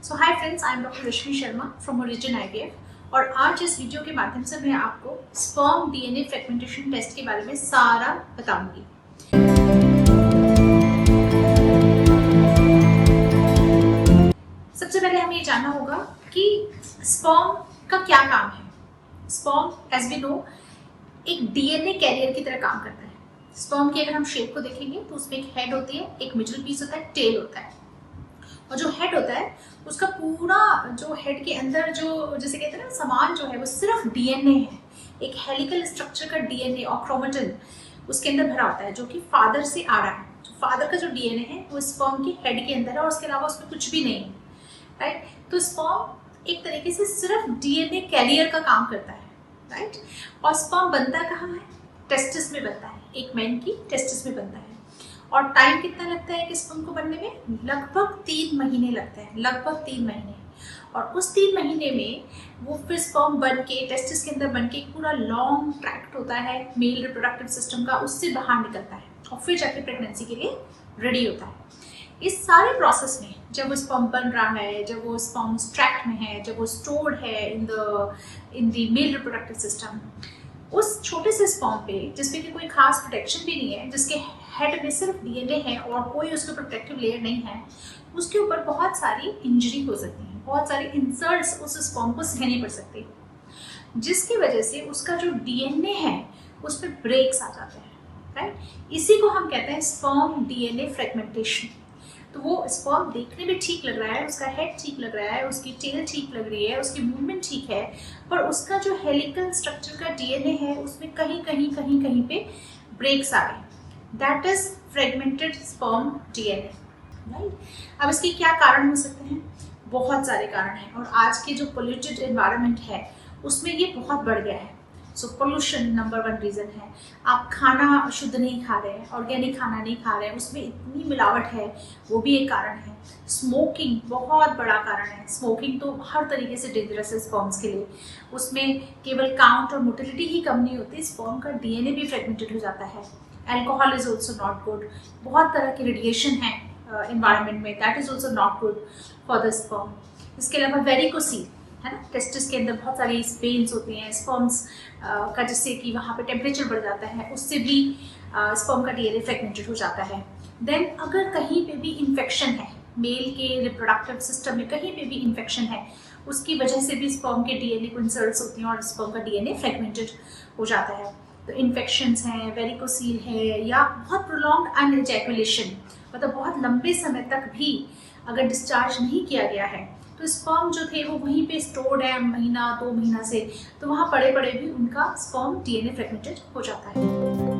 So hi friends, I am doctor Rashmi Sharma from origin IVF और आज इस video के माध्यम से मैं आपको स्पर्म डीएनए फ्रेगमेंटेशन टेस्ट के बारे में सारा बताऊंगी। सबसे पहले हमें ये जानना होगा कि स्पर्म का क्या काम है। स्पर्म एज वी नो एक डीएनए कैरियर की तरह काम करता है। स्पर्म की अगर हम शेप को देखेंगे तो उसमें एक हेड होती है, एक मिडिल पीस होता है, टेल होता है। और जो हेड होता है उसका पूरा जो हेड के अंदर जो जैसे कहते हैं ना सामान जो है वो सिर्फ डीएनए है। एक हेलिकल स्ट्रक्चर का डीएनए और क्रोमेटिन उसके अंदर भरा होता है जो कि फादर से आ रहा है। तो फादर का जो डीएनए है वो स्पर्म के हेड के अंदर है और उसके अलावा उसमें कुछ भी नहीं है, राइट। तो स्पर्म एक तरीके से सिर्फ डीएनए कैरियर का काम करता है, राइट। और स्पर्म बनता कहाँ है? टेस्टिस में बनता है। एक मैन की टेस्टिस में बनता है। और टाइम कितना लगता है कि स्पर्म को बनने में? लगभग 3 महीने लगते हैं, लगभग 3 महीने। और उस 3 महीने में वो फिर स्पर्म बन के टेस्टिस के अंदर बन के एक पूरा लॉन्ग ट्रैक्ट होता है मेल रिप्रोडक्टिव सिस्टम का, उससे बाहर निकलता है और फिर जाके प्रेगनेंसी के लिए रेडी होता है। इस सारे प्रोसेस में जब वो स्पर्म बन रहा है, जब वो स्पर्म ट्रैक्ट में है, जब वो स्टोर्ड है in the male reproductive system, उस छोटे से स्पर्म पे जिसपे कि कोई खास प्रोटेक्शन भी नहीं है, जिसके हेड में सिर्फ डीएनए है और कोई उसके प्रोटेक्टिव लेयर नहीं है, उसके ऊपर बहुत सारी इंजरी हो सकती है, बहुत सारी इंसल्ट्स उस स्पर्म को सहनी पड़ सकती है, जिसकी वजह से उसका जो डीएनए है उस पर ब्रेक्स आ जाते हैं, राइट। इसी को हम कहते हैं स्पर्म डीएनए फ्रेगमेंटेशन। तो वो स्पर्म देखने में ठीक लग रहा है, उसका हेड ठीक लग रहा है, उसकी टेल ठीक लग रही है, उसकी मूवमेंट ठीक है, पर उसका जो हेलिकल स्ट्रक्चर का डीएनए है उसमें कहीं पे ब्रेक्स आ गए। That is fragmented sperm DNA, right. अब इसके क्या कारण हो सकते हैं? बहुत सारे कारण हैं और आज के जो पोल्यूटेड एनवायरनमेंट है उसमें ये बहुत बढ़ गया है। सो पोल्यूशन नंबर 1 रीज़न है। आप खाना शुद्ध नहीं खा रहे हैं, ऑर्गेनिक खाना नहीं खा रहे हैं, उसमें इतनी मिलावट है, वो भी एक कारण है। स्मोकिंग बहुत बड़ा कारण है। स्मोकिंग तो हर तरीके से डेंजरस है स्पर्म्स के लिए। उसमें केवल काउंट और मोटिलिटी ही कम नहीं होती, स्पर्म का डीएनए भी फ्रेगमेंटेड हो जाता है। Alcohol is also not good. बहुत तरह के रेडिएशन है एनवायरनमेंट में, that is also not good for the sperm. इसके अलावा वेरिकोसील है ना, टेस्टिस के अंदर बहुत सारी वेन्स होती हैं स्पर्म्स का, जिससे कि वहाँ पे टेम्परेचर बढ़ जाता है, उससे भी स्पर्म का डीएनए फ्रेगमेंटेड हो जाता है। देन अगर कहीं पे भी इन्फेक्शन है, मेल के रिप्रोडक्टिव सिस्टम में कहीं पे भी इन्फेक्शन है, उसकी वजह से भी स्पर्म के डीएनए को इंसल्ट्स होती हैं और स्पर्म का डीएनए फ्रेगमेंटेड हो जाता है। तो इन्फेक्शंस हैं, वेरिकोसील है, या बहुत प्रोलॉन्ग्ड अनइजैकुलेशन, मतलब बहुत लंबे समय तक भी अगर डिस्चार्ज नहीं किया गया है तो स्पर्म जो थे वो वहीं पे स्टोर्ड है महीना 2 महीना से, तो वहाँ पड़े पड़े भी उनका स्पर्म डीएनए फ्रेगमेंटेड हो जाता है।